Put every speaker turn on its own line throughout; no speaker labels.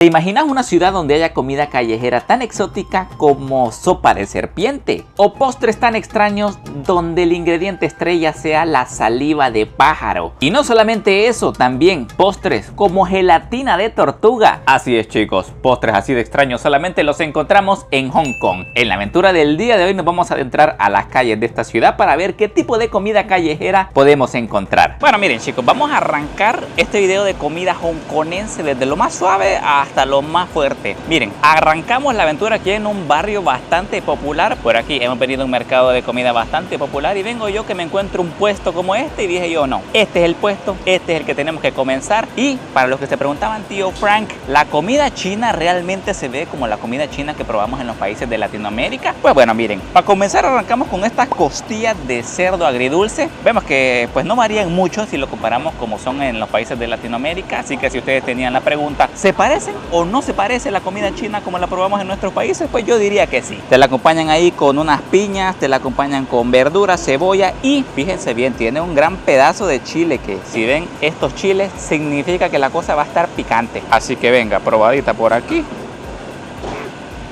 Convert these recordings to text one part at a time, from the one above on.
¿Te imaginas una ciudad donde haya comida callejera tan exótica como sopa de serpiente? ¿O postres tan extraños donde el ingrediente estrella sea la saliva de pájaro? Y no solamente eso, también postres como gelatina de tortuga. Así es, chicos, postres así de extraños solamente los encontramos en Hong Kong. En la aventura del día de hoy nos vamos a adentrar a las calles de esta ciudad para ver qué tipo de comida callejera podemos encontrar. Bueno, miren, chicos, vamos a arrancar este video de comida hongkonense desde lo más suave hasta lo más fuerte. Miren, arrancamos la aventura aquí en un barrio bastante popular. Por aquí hemos venido a un mercado de comida bastante popular y vengo yo que me encuentro un puesto como este y dije yo, no, este es el puesto, este es el que tenemos que comenzar. Y para los que se preguntaban, tío Frank, ¿la comida china realmente se ve como la comida china que probamos en los países de Latinoamérica? Pues bueno, miren, para comenzar arrancamos con estas costillas de cerdo agridulce. Vemos que pues no varían mucho si lo comparamos como son en los países de Latinoamérica, así que si ustedes tenían la pregunta, ¿se parecen o no se parece la comida china como la probamos en nuestros países? Pues yo diría que sí. Te la acompañan ahí con unas piñas, te la acompañan con verduras, cebolla y fíjense bien, tiene un gran pedazo de chile que si ven estos chiles significa que la cosa va a estar picante. Así que venga, probadita por aquí.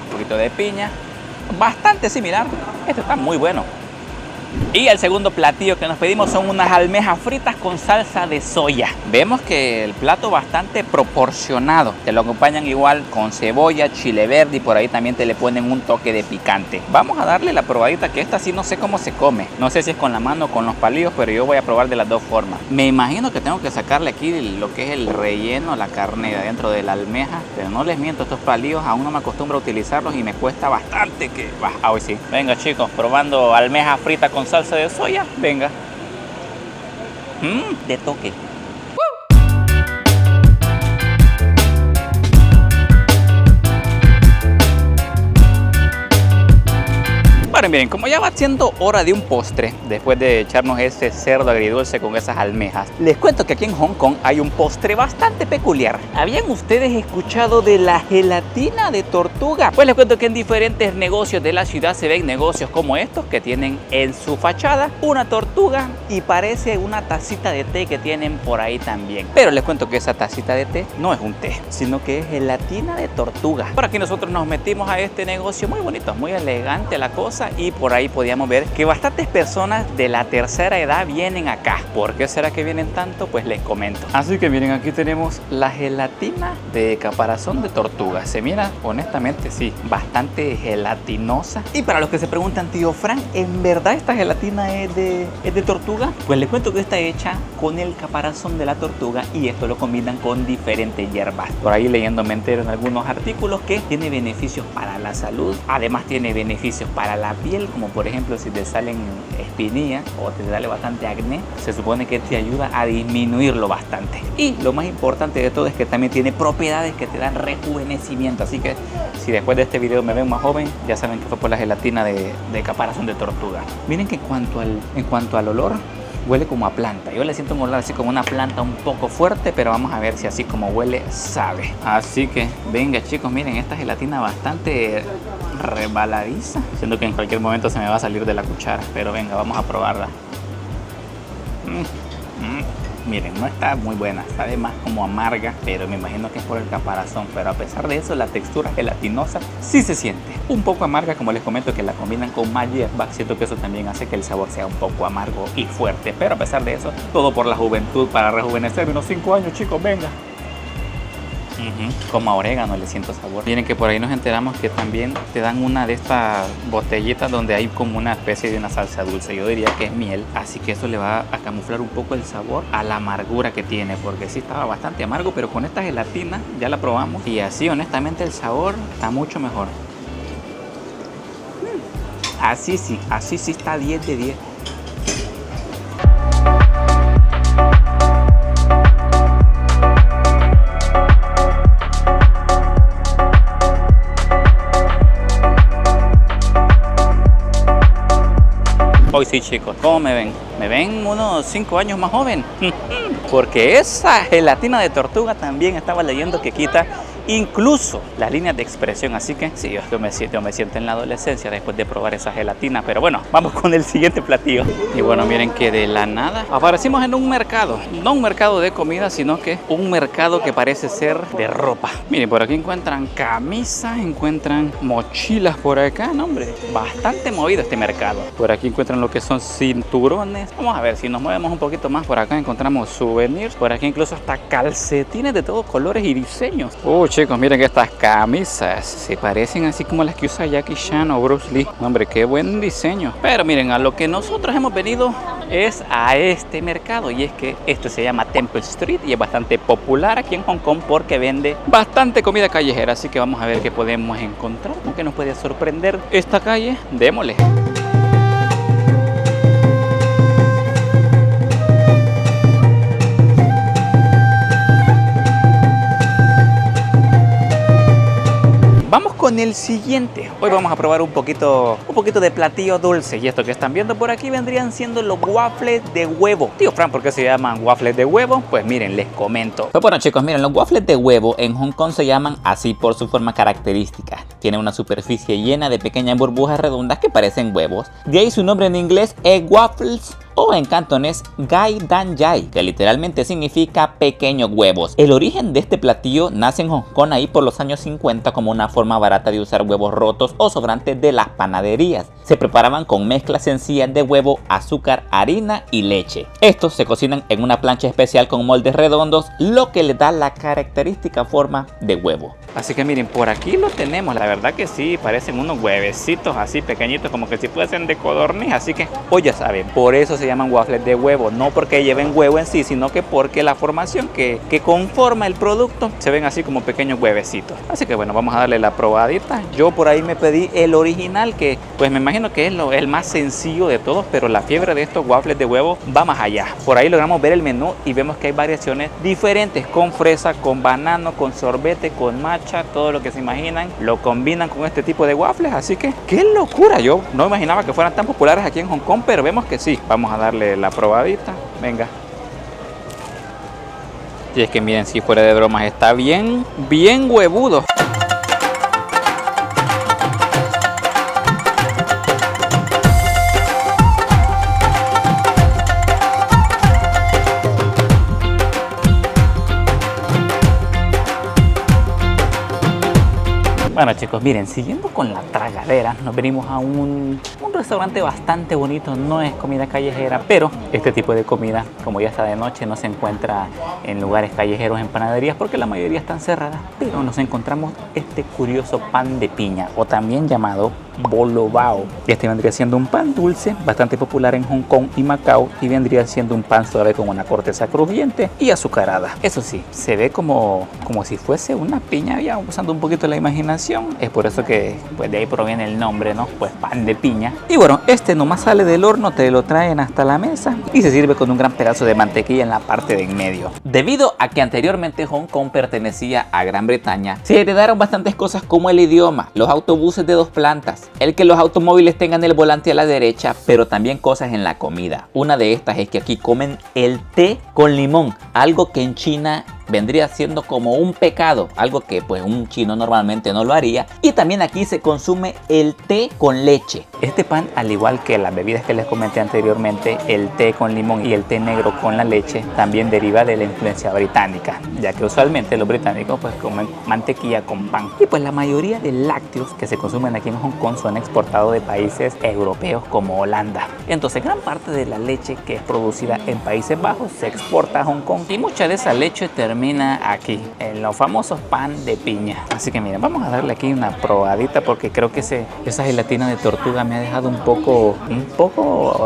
Un poquito de piña. Bastante similar. Esto está muy bueno. Y el segundo platillo que nos pedimos son unas almejas fritas con salsa de soya. Vemos que el plato bastante proporcionado. Te lo acompañan igual con cebolla, chile verde y por ahí también te le ponen un toque de picante. Vamos a darle la probadita, que esta sí no sé cómo se come. No sé si es con la mano o con los palillos, pero yo voy a probar de las dos formas. Me imagino que tengo que sacarle aquí lo que es el relleno, la carne de adentro de la almeja. Pero no les miento, estos palillos aún no me acostumbro a utilizarlos y me cuesta bastante que... hoy sí. Venga, chicos, probando almeja frita con salsa de soya, venga. De toque. Bueno, miren, como ya va siendo hora de un postre, después de echarnos este cerdo agridulce con esas almejas, les cuento que aquí en Hong Kong hay un postre bastante peculiar. ¿Habían ustedes escuchado de la gelatina de tortuga? Pues les cuento que en diferentes negocios de la ciudad se ven negocios como estos que tienen en su fachada una tortuga y parece una tacita de té que tienen por ahí también. Pero les cuento que esa tacita de té no es un té, sino que es gelatina de tortuga. Por aquí nosotros nos metimos a este negocio muy bonito, muy elegante la cosa. Y por ahí podíamos ver que bastantes personas de la tercera edad vienen acá. ¿Por qué será que vienen tanto? Pues les comento. Así que miren, aquí tenemos la gelatina de caparazón de tortuga. Se mira, honestamente, sí, bastante gelatinosa. Y para los que se preguntan, tío Frank, ¿en verdad esta gelatina es de tortuga? Pues les cuento que está hecha con el caparazón de la tortuga y esto lo combinan con diferentes hierbas. Por ahí leyendo me entero en algunos artículos que tiene beneficios para la salud. Además tiene beneficios para la piel, como por ejemplo si te salen espinillas o te sale bastante acné, se supone que te ayuda a disminuirlo bastante. Y lo más importante de todo es que también tiene propiedades que te dan rejuvenecimiento, así que si después de este video me ven más joven, ya saben que fue por la gelatina de caparazón de tortuga. Miren que en cuanto al olor, huele como a planta. Yo le siento un olor así como una planta un poco fuerte, pero vamos a ver si así como huele, sabe. Así que, venga chicos, miren, esta gelatina bastante rebaladiza. Siento que en cualquier momento se me va a salir de la cuchara, pero venga, vamos a probarla. Miren, no está muy buena, sabe más como amarga, pero me imagino que es por el caparazón. Pero a pesar de eso, la textura gelatinosa sí se siente. Un poco amarga, como les comento, que la combinan con más hierbas. Siento que eso también hace que el sabor sea un poco amargo y fuerte. Pero a pesar de eso, todo por la juventud, para rejuvenecerme unos 5 años, chicos, venga. Como a orégano le siento sabor. Miren que por ahí nos enteramos que también te dan una de estas botellitas donde hay como una especie de una salsa dulce. Yo diría que es miel, así que eso le va a camuflar un poco el sabor a la amargura que tiene, porque sí estaba bastante amargo, pero con esta gelatina ya la probamos y así honestamente el sabor está mucho mejor. Así sí está 10 de 10. Hoy sí, chicos, ¿cómo me ven? Me ven unos 5 años más joven. Porque esa gelatina de tortuga también estaba leyendo que quita incluso las líneas de expresión. Así que sí, yo me siento en la adolescencia después de probar esa gelatina. Pero bueno, vamos con el siguiente platillo. Y bueno, miren que de la nada aparecimos en un mercado. No un mercado de comida, sino que un mercado que parece ser de ropa. Miren, por aquí encuentran camisas, encuentran mochilas por acá. No, hombre, bastante movido este mercado. Por aquí encuentran lo que son cinturones. Vamos a ver, si nos movemos un poquito más por acá encontramos souvenirs. Por aquí incluso hasta calcetines de todos colores y diseños. Chicos, miren que estas camisas se parecen así como las que usa Jackie Chan o Bruce Lee. No, hombre, qué buen diseño. Pero miren, a lo que nosotros hemos venido es a este mercado, y es que esto se llama Temple Street y es bastante popular aquí en Hong Kong porque vende bastante comida callejera. Así que vamos a ver qué podemos encontrar, con qué nos puede sorprender esta calle. Démosle. Vamos con el siguiente. Hoy vamos a probar un poquito de platillo dulce. Y esto que están viendo por aquí vendrían siendo los waffles de huevo. Tío Fran, ¿por qué se llaman waffles de huevo? Pues miren, les comento. Pues bueno, chicos, miren, los waffles de huevo en Hong Kong se llaman así por su forma característica. Tienen una superficie llena de pequeñas burbujas redondas que parecen huevos. De ahí su nombre en inglés, egg waffles, o en cantonés Gai Dan Yai, que literalmente significa pequeños huevos. El origen de este platillo nace en Hong Kong ahí por los años 50 como una forma barata de usar huevos rotos o sobrantes de las panaderías. Se preparaban con mezclas sencillas de huevo, azúcar, harina y leche. Estos se cocinan en una plancha especial con moldes redondos, lo que le da la característica forma de huevo. Así que miren, por aquí lo tenemos. La verdad que sí, parecen unos huevecitos así pequeñitos, como que si fuesen de codorniz. Así que, pues ya saben, por eso se llaman waffles de huevo. No porque lleven huevo en sí, sino que porque la formación que conforma el producto se ven así como pequeños huevecitos. Así que bueno, vamos a darle la probadita. Yo por ahí me pedí el original, que pues me imagino que es el más sencillo de todos, pero la fiebre de estos waffles de huevo va más allá. Por ahí logramos ver el menú y vemos que hay variaciones diferentes, con fresa, con banano, con sorbete, con matcha, todo lo que se imaginan lo combinan con este tipo de waffles. Así que qué locura, yo no imaginaba que fueran tan populares aquí en Hong Kong, pero vemos que sí. Vamos a darle la probadita, venga. Y es que miren, si fuera de bromas, está bien huevudo. Bueno chicos, miren, siguiendo con la tragadera, nos venimos a un restaurante bastante bonito. No es comida callejera, pero este tipo de comida, como ya está de noche, no se encuentra en lugares callejeros, en panaderías, porque la mayoría están cerradas. Pero nos encontramos este curioso pan de piña, o también llamado bolo bao. Este vendría siendo un pan dulce bastante popular en Hong Kong y Macao, y vendría siendo un pan suave con una corteza crujiente y azucarada. Eso sí, se ve como si fuese una piña, ya usando un poquito la imaginación. Es por eso que pues de ahí proviene el nombre, ¿no? Pues pan de piña. Y bueno, este nomás sale del horno, te lo traen hasta la mesa y se sirve con un gran pedazo de mantequilla en la parte de en medio. Debido a que anteriormente Hong Kong pertenecía a Gran Bretaña, se heredaron bastantes cosas como el idioma, los autobuses de 2 plantas, el que los automóviles tengan el volante a la derecha, pero también cosas en la comida. Una de estas es que aquí comen el té con limón, algo que en China vendría siendo como un pecado, algo que pues un chino normalmente no lo haría. Y también aquí se consume el té con leche. Este pan, al igual que las bebidas que les comenté anteriormente, el té con limón y el té negro con la leche, también deriva de la influencia británica, ya que usualmente los británicos pues comen mantequilla con pan. Y pues la mayoría de lácteos que se consumen aquí en Hong Kong son exportados de países europeos como Holanda. Entonces gran parte de la leche que es producida en Países Bajos se exporta a Hong Kong, y mucha de esa leche termina aquí en los famosos pan de piña. Así que miren, vamos a darle aquí una probadita, porque creo que esa gelatina de tortuga me ha dejado un poco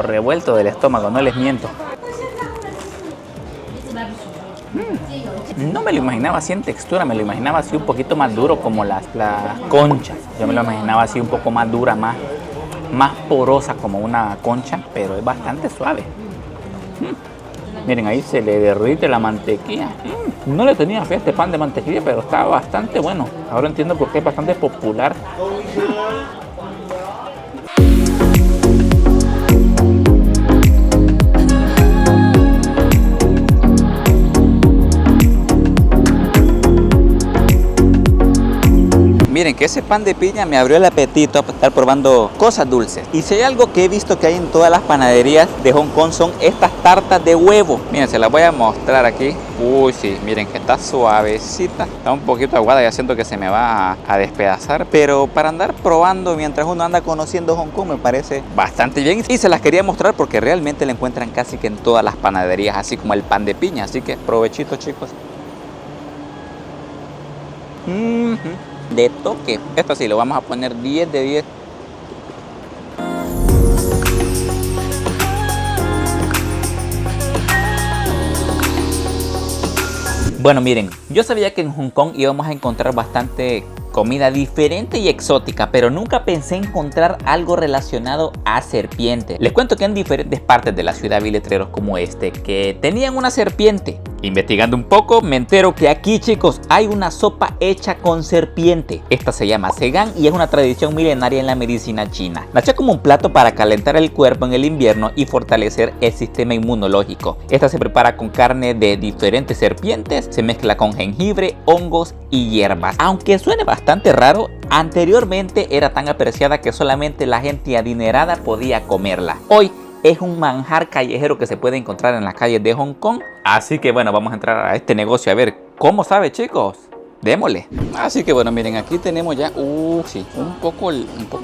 revuelto del estómago, no les miento. No me lo imaginaba así en textura, me lo imaginaba así un poquito más duro como las conchas. Yo me lo imaginaba así un poco más dura, más porosa como una concha, pero es bastante suave. Miren, ahí se le derrite la mantequilla. No le tenía fe a este pan de mantequilla, pero está bastante bueno. Ahora entiendo por qué es bastante popular. miren que ese pan de piña me abrió el apetito para estar probando cosas dulces. Y si hay algo que he visto que hay en todas las panaderías de Hong Kong son estas tartas de huevo. Miren, se las voy a mostrar aquí. Uy, sí, miren que está suavecita. Está un poquito aguada, ya siento que se me va a despedazar. Pero para andar probando mientras uno anda conociendo Hong Kong me parece bastante bien. Y se las quería mostrar porque realmente la encuentran casi que en todas las panaderías, así como el pan de piña. Así que provechito, chicos. De toque. Esto sí, lo vamos a poner 10 de 10. Bueno, miren, yo sabía que en Hong Kong íbamos a encontrar bastante comida diferente y exótica, pero nunca pensé encontrar algo relacionado a serpientes. Les cuento que en diferentes partes de la ciudad vi letreros como este que tenían una serpiente. Investigando un poco me entero que aquí, chicos, hay una sopa hecha con serpiente. Esta se llama Segan y es una tradición milenaria en la medicina china. Nace como un plato para calentar el cuerpo en el invierno y fortalecer el sistema inmunológico. Esta se prepara con carne de diferentes serpientes, se mezcla con jengibre, hongos y hierbas. Aunque suene bastante raro, anteriormente era tan apreciada que solamente la gente adinerada podía comerla. Hoy es un manjar callejero que se puede encontrar en las calles de Hong Kong. Así que bueno, vamos a entrar a este negocio a ver cómo sabe, chicos. Démosle. Así que bueno, miren, aquí tenemos ya, sí, un poco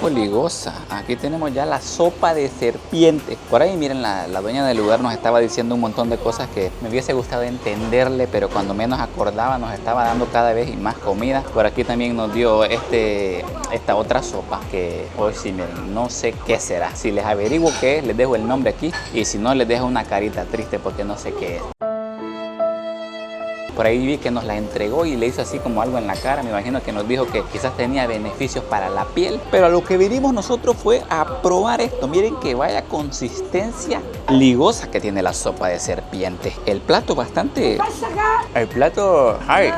ligosa. Aquí tenemos ya la sopa de serpiente. Por ahí, miren, la dueña del lugar nos estaba diciendo un montón de cosas que me hubiese gustado entenderle, pero cuando menos acordaba nos estaba dando cada vez más comida. Por aquí también nos dio esta otra sopa que hoy sí, miren, no sé qué será. Si les averiguo qué es, les dejo el nombre aquí. Y si no, les dejo una carita triste porque no sé qué es. Por ahí vi que nos la entregó y le hizo así como algo en la cara. Me imagino que nos dijo que quizás tenía beneficios para la piel. Pero a lo que vinimos nosotros fue a probar esto. Miren que vaya consistencia ligosa que tiene la sopa de serpiente. El plato bastante... El plato... ¡Ay!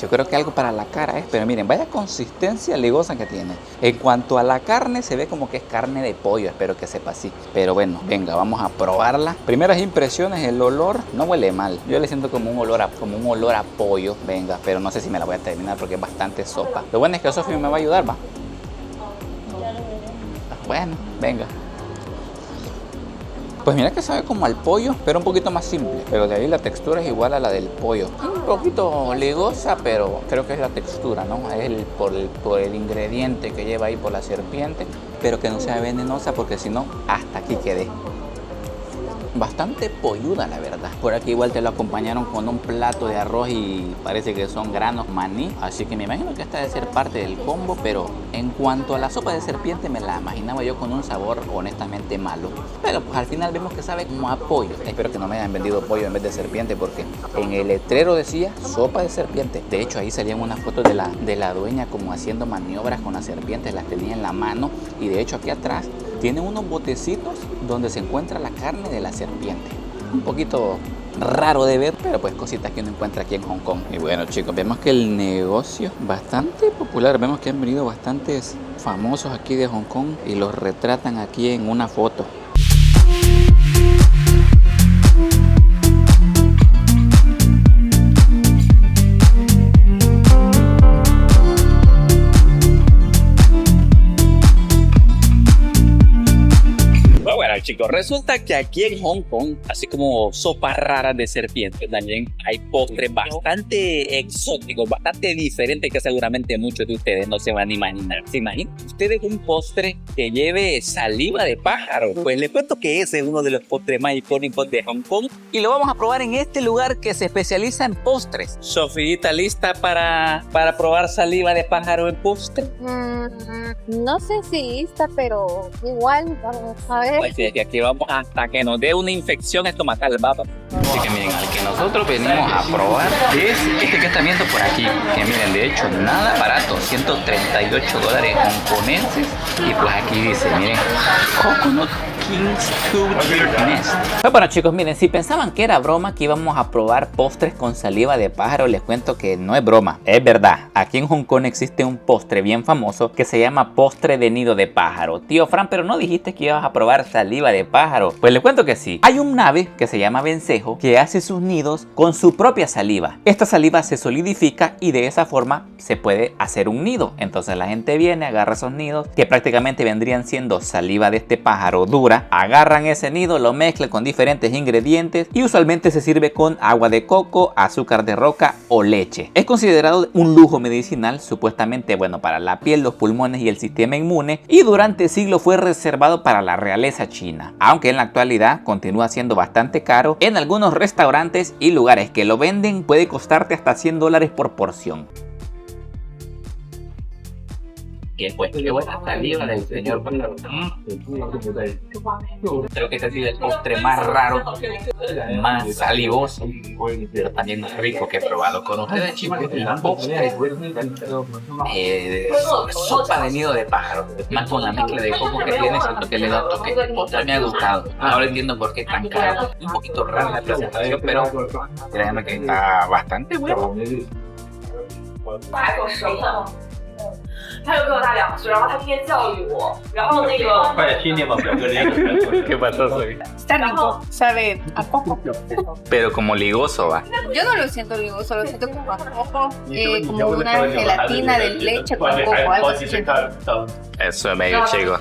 Yo creo que algo para la cara es, pero miren, vaya consistencia ligosa que tiene. En cuanto a la carne, se ve como que es carne de pollo, espero que sepa así. Pero bueno, venga, vamos a probarla. Primeras impresiones, el olor no huele mal. Yo le siento como un olor a pollo, venga, pero no sé si me la voy a terminar porque es bastante sopa. Lo bueno es que Sofía me va a ayudar, va. Bueno, venga. Pues mira que sabe como al pollo, pero un poquito más simple. Pero de ahí la textura es igual a la del pollo. Un poquito ligosa, pero creo que es la textura, ¿no? Es por el ingrediente que lleva ahí, por la serpiente. Pero que no sea venenosa porque si no, hasta aquí quedé. Bastante polluda, la verdad. Por aquí igual te lo acompañaron con un plato de arroz y parece que son granos maní. Así que me imagino que esta debe ser parte del combo. Pero en cuanto a la sopa de serpiente, me la imaginaba yo con un sabor honestamente malo. Pero pues al final vemos que sabe como a pollo. Espero que no me hayan vendido pollo en vez de serpiente, porque en el letrero decía sopa de serpiente. De hecho, ahí salían unas fotos de la dueña como haciendo maniobras con las serpientes. Las tenía en la mano. Y de hecho aquí atrás tiene unos botecitos donde se encuentra la carne de la serpiente. Un poquito raro de ver, pero pues cositas que uno encuentra aquí en Hong Kong. Y bueno, chicos, vemos que el negocio bastante popular. Vemos que han venido bastantes famosos aquí de Hong Kong y los retratan aquí en una foto. Chicos, resulta que aquí en Hong Kong, así como sopas raras de serpiente, también hay postres bastante exóticos, bastante diferentes que seguramente muchos de ustedes no se van a imaginar. ¿Se imaginan ustedes un postre que lleve saliva de pájaro? Pues les cuento que ese es uno de los postres más icónicos de Hong Kong y lo vamos a probar en este lugar que se especializa en postres. Sofía, ¿lista para probar saliva de pájaro en postre?
No sé si lista, pero igual vamos a ver.
Pues sí, aquí vamos hasta que nos dé una infección estomacal, ¿va? Así que miren, al que nosotros venimos a probar es este que están viendo por aquí. Que miren, de hecho, nada barato, $138 hongkoneses. Y pues aquí dice, miren, coconut King's Coot Nest. Pues bueno chicos, miren, si pensaban que era broma que íbamos a probar postres con saliva de pájaro, les cuento que no es broma, es verdad. Aquí en Hong Kong existe un postre bien famoso que se llama postre de nido de pájaro. Tío Fran, pero no dijiste que ibas a probar saliva de pájaro. Pues les cuento que sí. Hay un ave que se llama vencejo que hace sus nidos con su propia saliva. Esta saliva se solidifica y de esa forma se puede hacer un nido. Entonces la gente viene, agarra esos nidos que prácticamente vendrían siendo saliva de este pájaro dura, agarran ese nido, lo mezclan con diferentes ingredientes y usualmente se sirve con agua de coco, azúcar de roca o leche. Es considerado un lujo medicinal, supuestamente bueno para la piel, los pulmones y el sistema inmune, y durante siglos fue reservado para la realeza china, aunque en la actualidad continúa siendo bastante caro. En algunos restaurantes y lugares que lo venden puede costarte hasta $100 por porción. Que pues qué buena saliva del señor pájaro. Creo que ese ha sido el postre más raro, más salivoso, pero también más rico que he probado con ustedes, chicos. El postre sopa de nido de pájaro, más con la mezcla de coco que tiene, siento que le da toque. El postre me ha gustado. Ahora entiendo por qué es tan caro. Un poquito rara la presentación, pero créanme que está bastante bueno.
他又跟我大2岁，然后他天天教育我，然后那个
快点听听吧，表哥这
¿Qué pasó, Soy?
Está rico, sabe a coco.
Pero como ligoso va.
Yo no lo siento ligoso, lo siento como a coco, como una gelatina de leche con coco, algo así.
Eso es medio chico.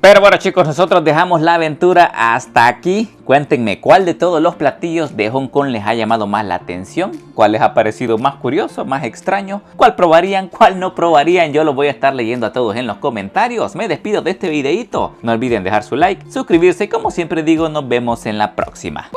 Pero bueno chicos, nosotros dejamos la aventura hasta aquí. Cuéntenme cuál de todos los platillos de Hong Kong les ha llamado más la atención, cuál les ha parecido más curioso, más extraño, cuál probarían, cuál no probarían. Yo los voy a estar leyendo a todos en los comentarios. Me despido de este videito. No olviden dejar su like, suscribirse y como siempre digo, nos vemos en la próxima.